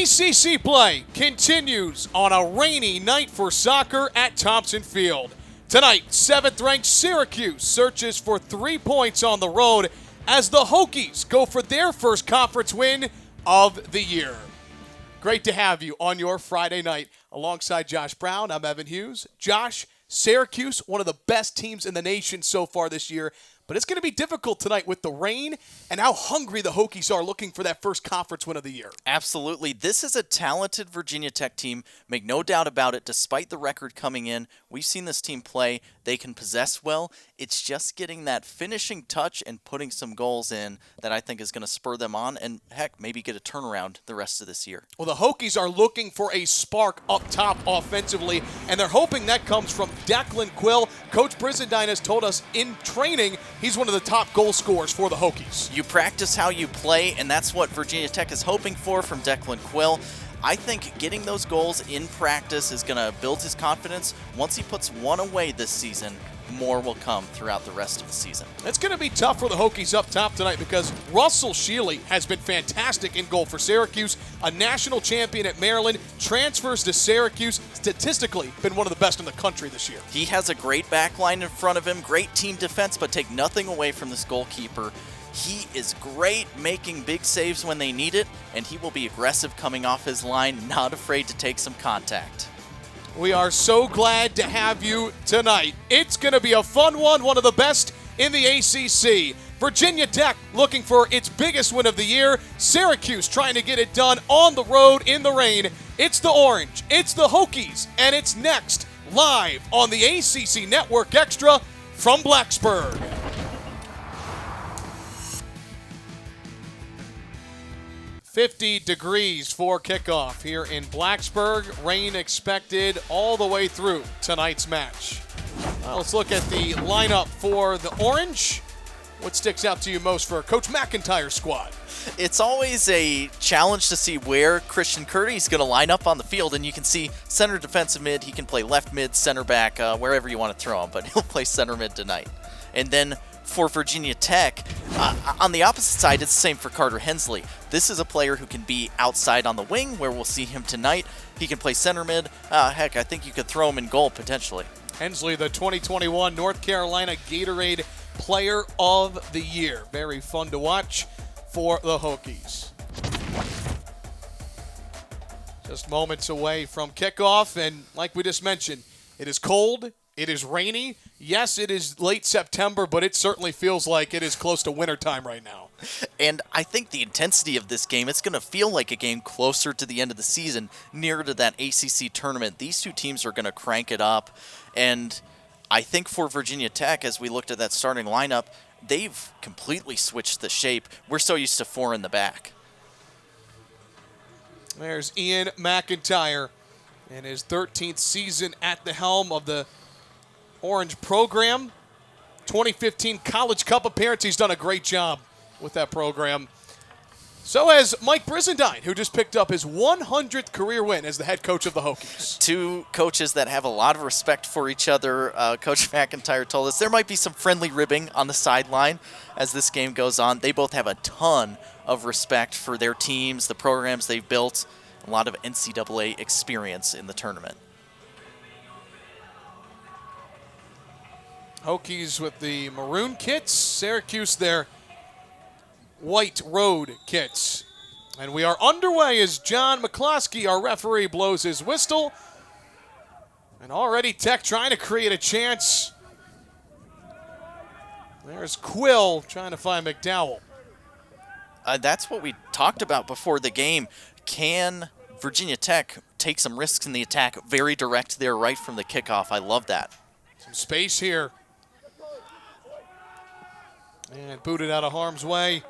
ACC play continues on a rainy night for soccer at Thompson Field. Tonight, 7th-ranked Syracuse searches for 3 points on the road as the Hokies go for their first conference win of the year. Great to have you on your Friday night. Alongside Josh Brown, I'm Evan Hughes. Josh, Syracuse, one of the best teams in the nation so far this year. But it's going to be difficult tonight with the rain and how hungry the Hokies are looking for that first conference win of the year. Absolutely. This is a talented Virginia Tech team. Make no doubt about it. Despite the record coming in, we've seen this team play. They can possess well. It's just getting that finishing touch and putting some goals in that I think is going to spur them on and, heck, maybe get a turnaround the rest of this year. Well, the Hokies are looking for a spark up top offensively, and they're hoping that comes from Declan Quill. Coach Brizendine has told us in training he's one of the top goal scorers for the Hokies. You practice how you play, and that's what Virginia Tech is hoping for from Declan Quill. I think getting those goals in practice is going to build his confidence. Once he puts one away this season, more will come throughout the rest of the season. It's going to be tough for the Hokies up top tonight because Russell Shealy has been fantastic in goal for Syracuse, a national champion at Maryland, transfers to Syracuse, statistically been one of the best in the country this year. He has a great back line in front of him, great team defense, but take nothing away from this goalkeeper. He is great making big saves when they need it, and he will be aggressive coming off his line, not afraid to take some contact. We are so glad to have you tonight. It's going to be a fun one of the best in the ACC. Virginia Tech looking for its biggest win of the year. Syracuse trying to get it done on the road in the rain. It's the Orange, it's the Hokies, and it's next live on the ACC Network Extra from Blacksburg. .50 degrees for kickoff here in Blacksburg. Rain expected all the way through tonight's match. Well, let's look at the lineup for the Orange. What sticks out to you most for Coach McIntyre's squad? It's always a challenge to see where Christian Curdy is going to line up on the field, and you can see center defensive mid. He can play left mid, center back, wherever you want to throw him, but he'll play center mid tonight. And then for Virginia Tech, on the opposite side, it's the same for Carter Hensley. This is a player who can be outside on the wing, where we'll see him tonight. He can play center mid. Heck, I think you could throw him in goal potentially. Hensley, the 2021 North Carolina Gatorade Player of the Year. Very fun to watch for the Hokies. Just moments away from kickoff, and like we just mentioned, it is cold. It is rainy. Yes, it is late September, but it certainly feels like it is close to wintertime right now. And I think the intensity of this game, it's going to feel like a game closer to the end of the season, nearer to that ACC tournament. These two teams are going to crank it up. And I think for Virginia Tech, as we looked at that starting lineup, they've completely switched the shape. We're so used to 4 in the back. There's Ian McIntyre in his 13th season at the helm of the Orange program. 2015 College Cup appearance. He's done a great job with that program. So has Mike Brizendine, who just picked up his 100th career win as the head coach of the Hokies. Two coaches that have a lot of respect for each other. Coach McIntyre told us there might be some friendly ribbing on the sideline as this game goes on. They both have a ton of respect for their teams, the programs they've built, a lot of NCAA experience in the tournament. Hokies with the maroon kits, Syracuse their white road kits. And we are underway as John McCloskey, our referee, blows his whistle. And already Tech trying to create a chance. There's Quill trying to find McDowell. That's what we talked about before the game. Can Virginia Tech take some risks in the attack? Very direct there right from the kickoff. I love that. Some space here. And booted out of harm's way.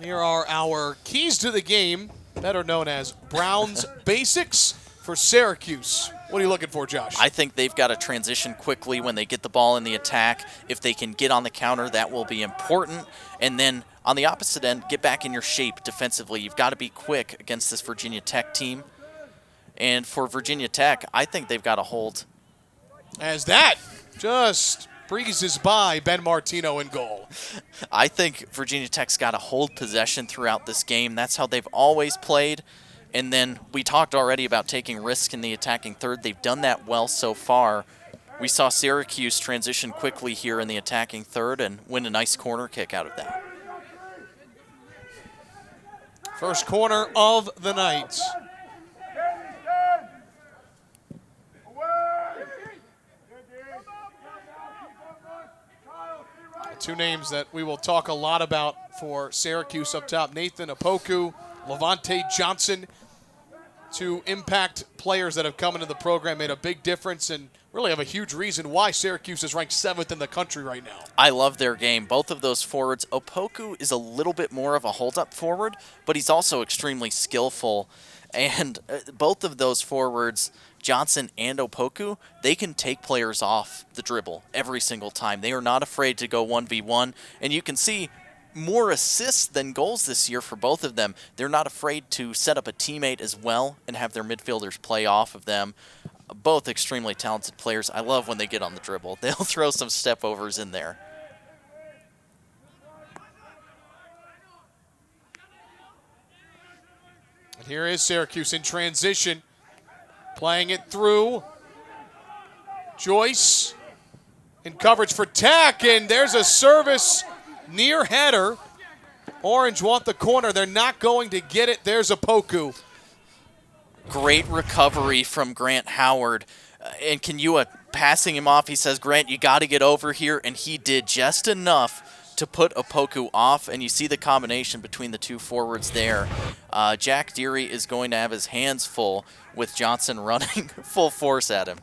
Here are our keys to the game, better known as Brown's Basics for Syracuse. What are you looking for, Josh? I think they've got to transition quickly when they get the ball in the attack. If they can get on the counter, that will be important. And then on the opposite end, get back in your shape defensively. You've got to be quick against this Virginia Tech team. And for Virginia Tech, I think they've got to hold. As that just breezes by Ben Martino in goal. I think Virginia Tech's got to hold possession throughout this game. That's how they've always played. And then we talked already about taking risk in the attacking third. They've done that well so far. We saw Syracuse transition quickly here in the attacking third and win a nice corner kick out of that. First corner of the night. Two names that we will talk a lot about for Syracuse up top. Nathan Opoku, Levante Johnson. Two impact players that have come into the program, made a big difference, and really have a huge reason why Syracuse is ranked 7th in the country right now. I love their game. Both of those forwards. Opoku is a little bit more of a hold-up forward, but he's also extremely skillful. And both of those forwards, Johnson and Opoku, they can take players off the dribble every single time. They are not afraid to go 1v1, and you can see more assists than goals this year for both of them. They're not afraid to set up a teammate as well and have their midfielders play off of them. Both extremely talented players. I love when they get on the dribble. They'll throw some step-overs in there. And here is Syracuse in transition, playing it through. Joyce in coverage for Tack, and there's a service near header. Orange want the corner. They're not going to get it. There's Opoku. Great recovery from Grant Howard. And Kanyua passing him off. He says, Grant, you got to get over here. And he did just enough to put Opoku off. And you see the combination between the two forwards there. Jack Deary is going to have his hands full with Johnson running full force at him.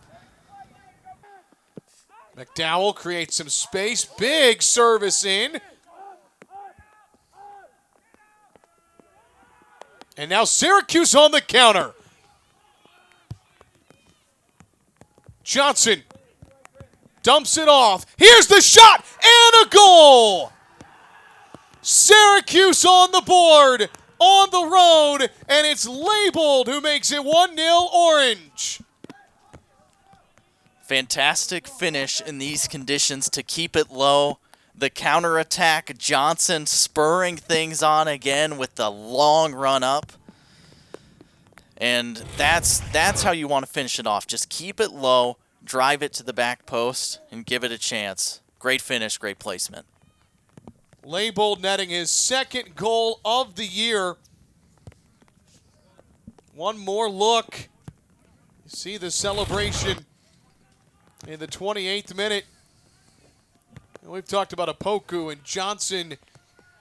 McDowell creates some space. Big service in. And now Syracuse on the counter. Johnson dumps it off. Here's the shot and a goal. Syracuse on the board, on the road, and it's Labeled who makes it 1-0 Orange. Fantastic finish in these conditions to keep it low. The counterattack, Johnson spurring things on again with the long run up. And that's how you want to finish it off. Just keep it low, drive it to the back post, and give it a chance. Great finish, great placement. Labeled netting his second goal of the year. One more look. You see the celebration in the 28th minute. We've talked about Opoku and Johnson,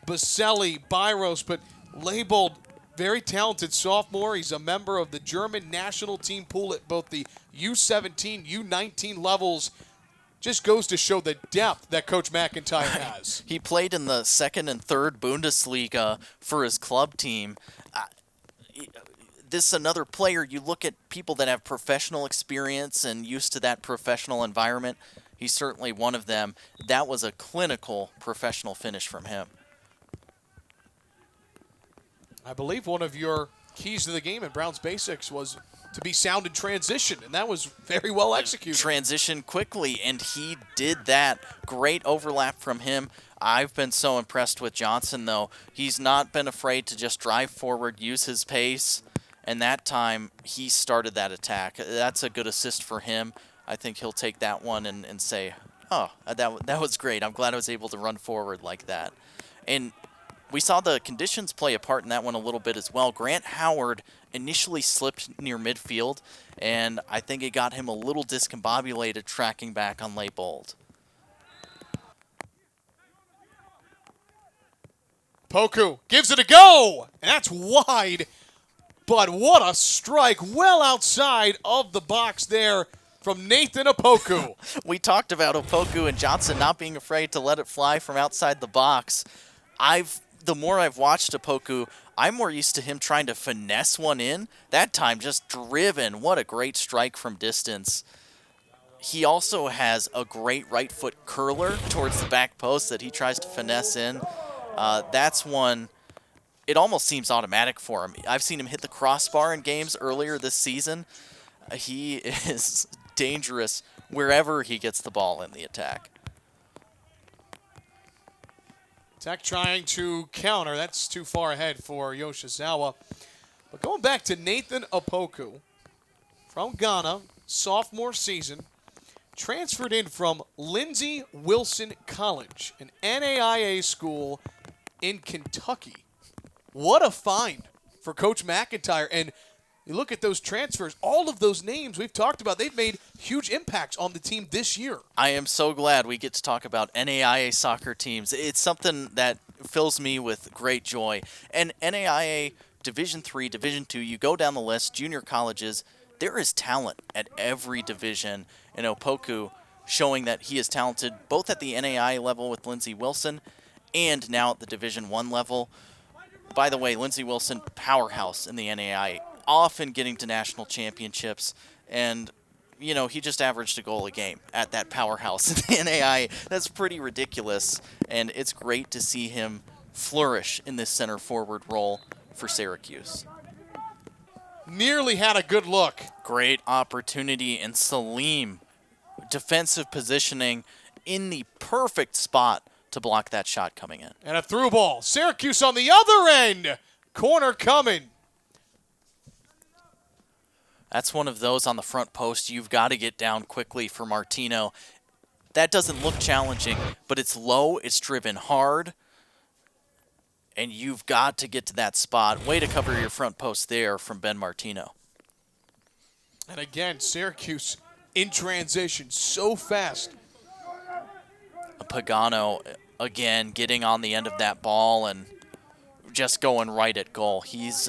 Baselli, Byros, but Labeled, very talented sophomore. He's a member of the German national team pool at both the U17, U19 levels. Just goes to show the depth that Coach McIntyre has. He played in the second and third Bundesliga for his club team. This is another player. You look at people that have professional experience and used to that professional environment. He's certainly one of them. That was a clinical professional finish from him. I believe one of your keys to the game in Browns Basics was to be sound in transition, and that was very well executed. Transition quickly, and he did that. Great overlap from him. I've been so impressed with Johnson, though. He's not been afraid to just drive forward, use his pace, and that time he started that attack. That's a good assist for him. I think he'll take that one and say, oh, that was great. I'm glad I was able to run forward like that. And we saw the conditions play a part in that one a little bit as well. Grant Howard initially slipped near midfield, and I think it got him a little discombobulated tracking back on Labeled. Poku gives it a go, and that's wide. But what a strike, well outside of the box there from Nathan Opoku. We talked about Opoku and Johnson not being afraid to let it fly from outside the box. The more I've watched Opoku, I'm more used to him trying to finesse one in. That time just driven. What a great strike from distance. He also has a great right foot curler towards the back post that he tries to finesse in. That's one, it almost seems automatic for him. I've seen him hit the crossbar in games earlier this season. He is dangerous wherever he gets the ball in the attack. Tech trying to counter. That's too far ahead for Yoshizawa. But going back to Nathan Opoku from Ghana, sophomore season, transferred in from Lindsey Wilson College, an NAIA school in Kentucky. What a find for Coach McIntyre. And you look at those transfers, all of those names we've talked about, they've made huge impacts on the team this year. I am so glad we get to talk about NAIA soccer teams. It's something that fills me with great joy. And NAIA Division III, Division II, you go down the list, junior colleges, there is talent at every division. And Opoku showing that he is talented both at the NAIA level with Lindsey Wilson and now at the Division I level. By the way, Lindsey Wilson, powerhouse in the NAIA, often getting to national championships, and you know, he just averaged a goal a game at that powerhouse in the NAIA. That's pretty ridiculous, and it's great to see him flourish in this center forward role for Syracuse. Nearly had a good look. Great opportunity, and Salim, defensive positioning in the perfect spot to block that shot coming in. And a through ball. Syracuse on the other end. Corner coming. That's one of those on the front post you've got to get down quickly for Martino. That doesn't look challenging, but it's low, it's driven hard, and you've got to get to that spot. Way to cover your front post there from Ben Martino. And again, Syracuse in transition so fast. Pagano, again, getting on the end of that ball and just going right at goal. He's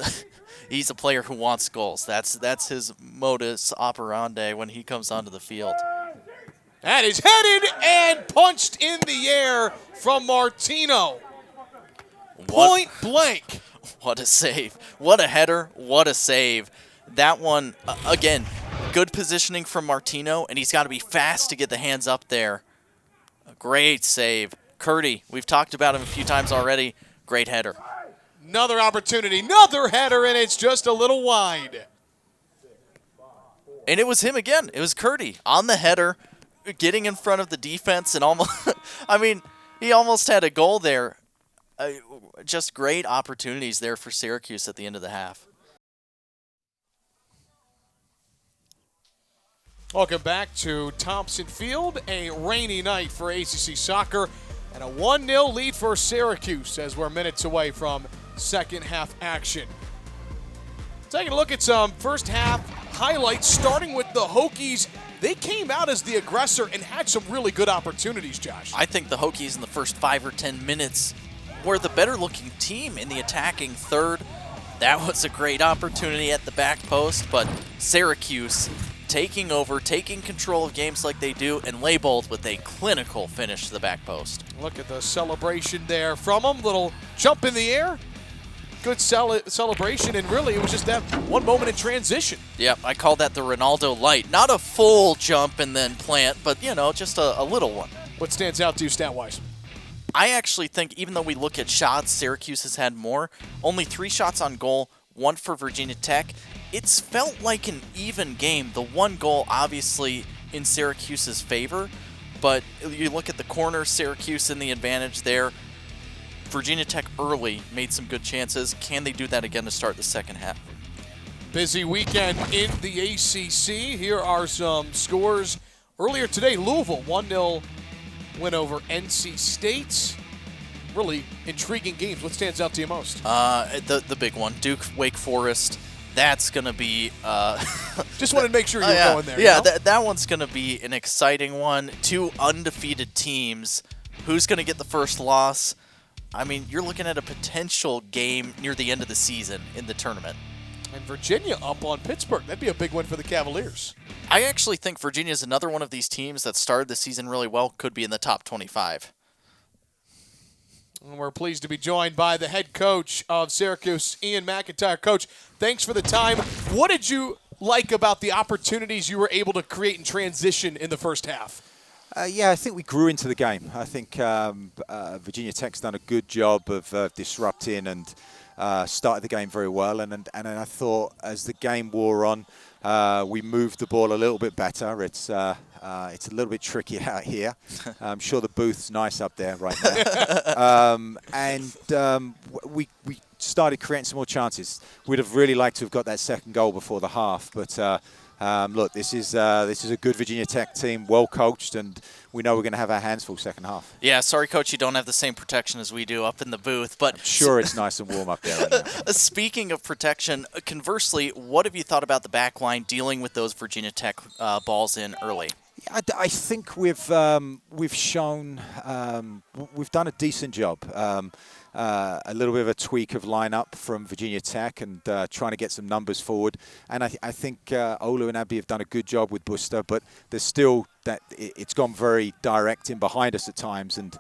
a player who wants goals. That's his modus operandi when he comes onto the field. That is headed and punched in the air from Martino. Point blank. What a save. What a header. What a save. That one, again, good positioning from Martino, and he's got to be fast to get the hands up there. A great save. Curdy, we've talked about him a few times already. Great header. Another opportunity, another header, and it's just a little wide. And it was him again. It was Curdy on the header, getting in front of the defense, and almost, I mean, he almost had a goal there. Just great opportunities there for Syracuse at the end of the half. Welcome back to Thompson Field, a rainy night for ACC soccer, and a 1-0 lead for Syracuse as we're minutes away from second half action. Taking a look at some first half highlights, starting with the Hokies. They came out as the aggressor and had some really good opportunities, Josh. I think the Hokies in the first 5 or 10 minutes were the better looking team in the attacking third. That was a great opportunity at the back post, but Syracuse taking over, taking control of games like they do, and Leibold with a clinical finish to the back post. Look at the celebration there from them. Little jump in the air. Good celebration, and really it was just that one moment in transition. Yep, I call that the Ronaldo light. Not a full jump and then plant, but, you know, just a little one. What stands out to you stat-wise? I actually think even though we look at shots, Syracuse has had more. Only 3 shots on goal, 1 for Virginia Tech. It's felt like an even game. The 1 goal obviously in Syracuse's favor, but you look at the corner, Syracuse in the advantage there. Virginia Tech early made some good chances. Can they do that again to start the second half? Busy weekend in the ACC. Here are some scores. Earlier today, Louisville 1-0 win over NC State. Really intriguing games. What stands out to you most? The big one, Duke Wake Forest. That's going to be... Just wanted to make sure you were going there. Yeah, you know? that one's going to be an exciting one. 2 undefeated teams. Who's going to get the first loss? I mean, you're looking at a potential game near the end of the season in the tournament. And Virginia up on Pittsburgh. That'd be a big win for the Cavaliers. I actually think Virginia is another one of these teams that started the season really well, could be in the top 25. And we're pleased to be joined by the head coach of Syracuse, Ian McIntyre. Coach, thanks for the time. What did you like about the opportunities you were able to create in transition in the first half? Yeah, I think we grew into the game. I think Virginia Tech's done a good job of disrupting and started the game very well. And I thought as the game wore on, We moved the ball a little bit better. It's a little bit tricky out here. I'm sure the booth's nice up there right now. We started creating some more chances. We'd have really liked to have got that second goal before the half, but look, this is a good Virginia Tech team, well coached, and we know we're going to have our hands full second half. Yeah, sorry, Coach, you don't have the same protection as we do up in the booth. But I'm sure it's nice and warm up there right now. Speaking of protection, conversely, what have you thought about the back line dealing with those Virginia Tech balls in early? I think we've shown we've done a decent job. A little bit of a tweak of lineup from Virginia Tech and trying to get some numbers forward. And I think Olu and Abby have done a good job with Buster, but there's still that it's gone very direct in behind us at times, and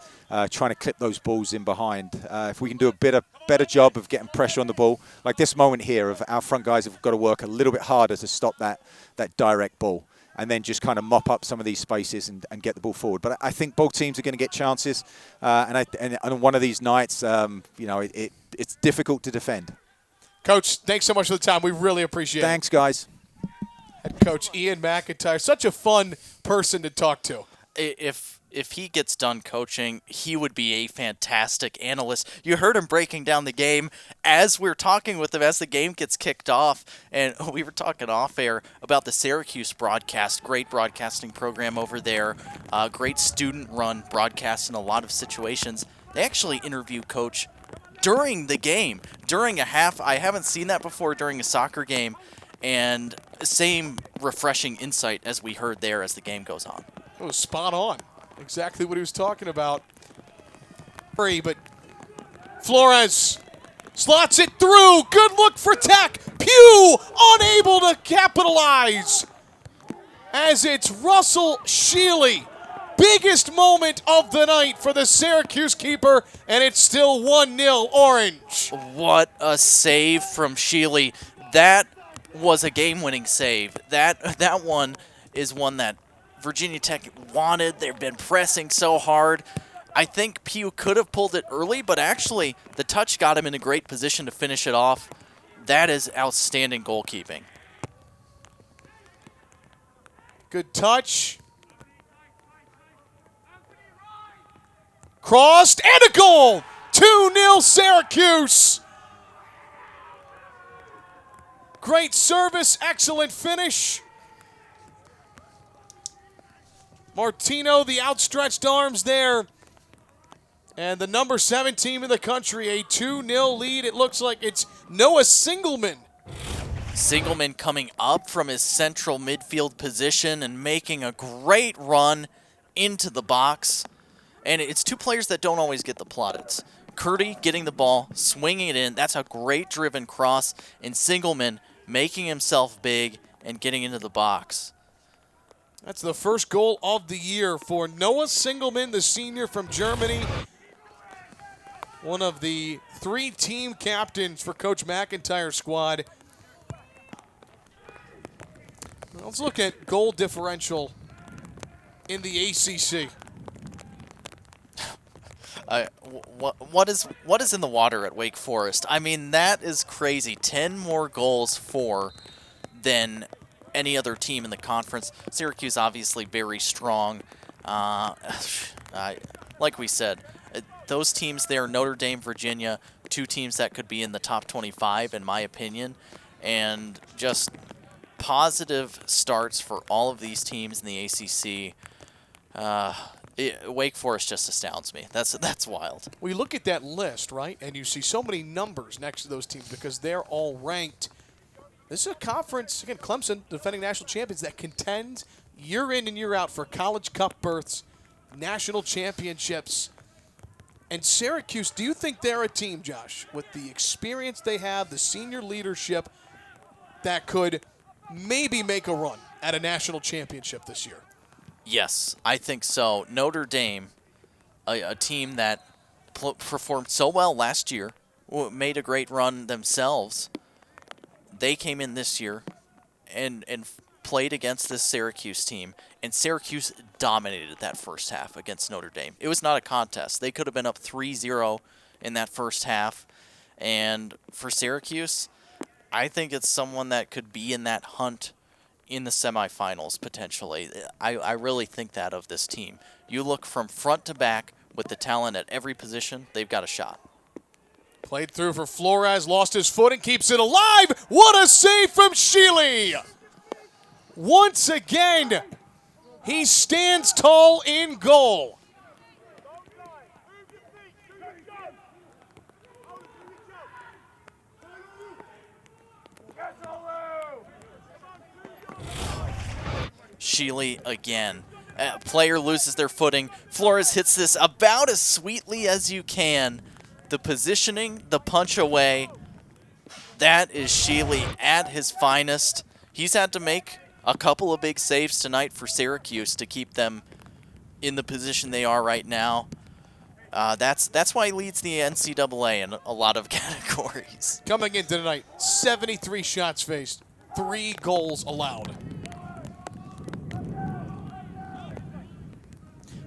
trying to clip those balls in behind. If we can do a better job of getting pressure on the ball, like this moment here, of our front guys have got to work a little bit harder to stop that direct ball, and then just kind of mop up some of these spaces and get the ball forward. But I think both teams are going to get chances, and on one of these nights, it's difficult to defend. Coach, thanks so much for the time. We really appreciate it. Thanks, guys. Head Coach Ian McIntyre, such a fun person to talk to. If he gets done coaching, he would be a fantastic analyst. You heard him breaking down the game as we're talking with him as the game gets kicked off. And we were talking off air about the Syracuse broadcast. Great broadcasting program over there. Great student-run broadcast in a lot of situations. They actually interview Coach during the game, during a half. I haven't seen that before during a soccer game. And same refreshing insight as we heard there as the game goes on. It was spot on. Exactly what he was talking about. But Flores slots it through. Good look for Tech. Pugh unable to capitalize. As it's Russell Shealy. Biggest moment of the night for the Syracuse keeper, and it's still 1-0 Orange. What a save from Shealy. That was a game-winning save. That one is one that Virginia Tech wanted. They've been pressing so hard. I think Pugh could have pulled it early, but actually the touch got him in a great position to finish it off. That is outstanding goalkeeping. Good touch. Crossed and a goal. 2-0 Syracuse. Great service, excellent finish. Martino, the outstretched arms there. And the number 7 team in the country, a 2-0 lead. It looks like it's Noah Singelman. Singelman coming up from his central midfield position and making a great run into the box. And it's two players that don't always get the plaudits. Curdy getting the ball, swinging it in. That's a great driven cross. And Singelman making himself big and getting into the box. That's the first goal of the year for Noah Singelman, the senior from Germany. One of the 3 team captains for Coach McIntyre's squad. Let's look at goal differential in the ACC. What is in the water at Wake Forest? I mean, that is crazy. 10 more goals for than any other team in the conference. Syracuse obviously very strong. Like we said, those teams there, Notre Dame, Virginia, 2 teams that could be in the top 25 in my opinion. And just positive starts for all of these teams in the ACC. Wake Forest just astounds me. That's wild. We look at that list, right, and you see so many numbers next to those teams because they're all ranked. This is a conference, again, Clemson, defending national champions, that contends year in and year out for College Cup berths, national championships. And Syracuse, do you think they're a team, Josh, with the experience they have, the senior leadership, that could maybe make a run at a national championship this year? Yes, I think so. Notre Dame, a team that performed so well last year, made a great run themselves. They came in this year and played against this Syracuse team, and Syracuse dominated that first half against Notre Dame. It was not a contest. They could have been up 3-0 in that first half. And for Syracuse, I think it's someone that could be in that hunt in the semifinals, potentially. I really think that of this team. You look from front to back with the talent at every position, they've got a shot. Played through for Flores, lost his foot and keeps it alive. What a save from Sheely! Once again, he stands tall in goal. Sheely again. Player loses their footing. Flores hits this about as sweetly as you can. The positioning, the punch away, that is Sheely at his finest. He's had to make a couple of big saves tonight for Syracuse to keep them in the position they are right now. That's why he leads the NCAA in a lot of categories. Coming into tonight, 73 shots faced, 3 goals allowed.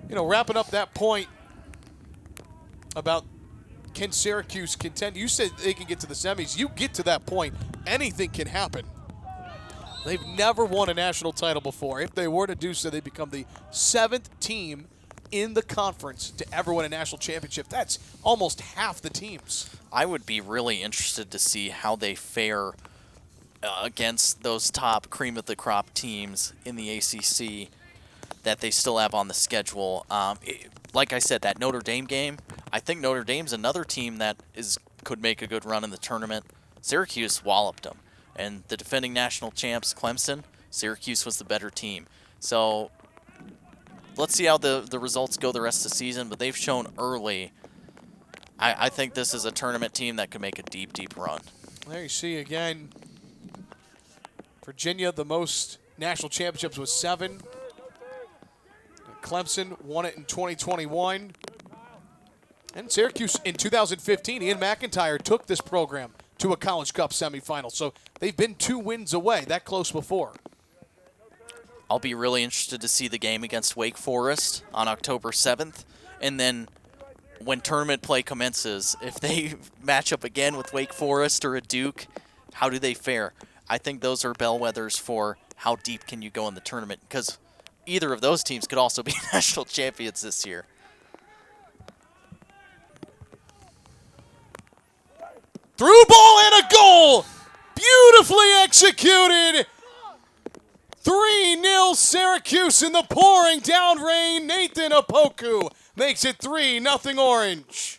You know, wrapping up that point about can Syracuse contend? You said they can get to the semis. You get to that point, anything can happen. They've never won a national title before. If they were to do so, they become the 7th team in the conference to ever win a national championship. That's almost half the teams. I would be really interested to see how they fare against those top cream of the crop teams in the ACC that they still have on the schedule. Like I said, that Notre Dame game, I think Notre Dame's another team that could make a good run in the tournament. Syracuse walloped them. And the defending national champs, Clemson, Syracuse was the better team. So let's see how the results go the rest of the season, but they've shown early. I think this is a tournament team that could make a deep, deep run. There you see again, Virginia, the most national championships with 7. Clemson won it in 2021. And Syracuse in 2015, Ian McIntyre took this program to a College Cup semifinal. So they've been 2 wins away, that close before. I'll be really interested to see the game against Wake Forest on October 7th. And then when tournament play commences, if they match up again with Wake Forest or a Duke, how do they fare? I think those are bellwethers for how deep can you go in the tournament, because either of those teams could also be national champions this year. Through ball and a goal! Beautifully executed! 3-0 Syracuse in the pouring down rain. Nathan Opoku makes it 3-0 Orange.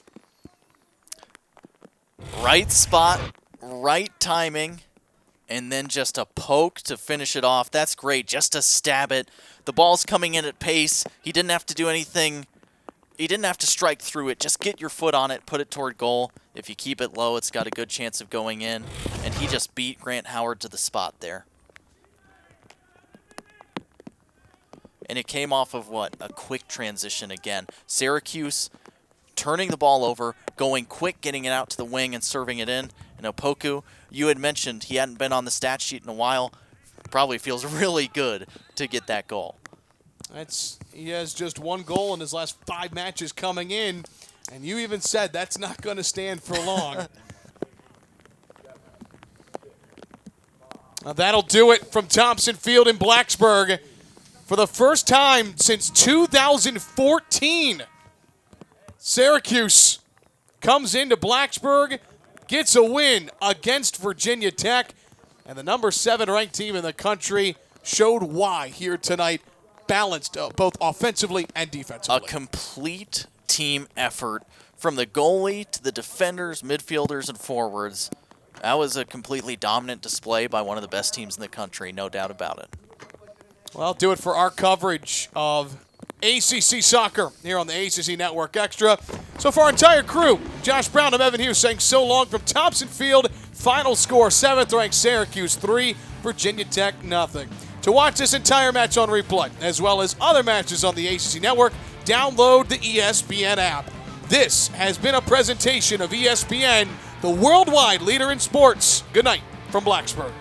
Right spot, right timing, and then just a poke to finish it off. That's great, just to stab it. The ball's coming in at pace. He didn't have to do anything. He didn't have to strike through it. Just get your foot on it, put it toward goal. If you keep it low, it's got a good chance of going in. And he just beat Grant Howard to the spot there. And it came off of what? A quick transition again. Syracuse turning the ball over, going quick, getting it out to the wing and serving it in. And Opoku, you had mentioned he hadn't been on the stat sheet in a while. Probably feels really good to get that goal. He has just 1 goal in his last 5 matches coming in, and you even said that's not going to stand for long. Now that'll do it from Thompson Field in Blacksburg. For the first time since 2014, Syracuse comes into Blacksburg, gets a win against Virginia Tech, and the number 7 ranked team in the country showed why here tonight. Balanced both offensively and defensively. A complete team effort from the goalie to the defenders, midfielders, and forwards. That was a completely dominant display by one of the best teams in the country, no doubt about it. Well, I'll do it for our coverage of ACC soccer here on the ACC Network Extra. So for our entire crew, Josh Brown and Evan Hughes saying so long from Thompson Field. Final score, 7th ranked Syracuse 3, Virginia Tech 0. To watch this entire match on replay, as well as other matches on the ACC Network, download the ESPN app. This has been a presentation of ESPN, the worldwide leader in sports. Good night from Blacksburg.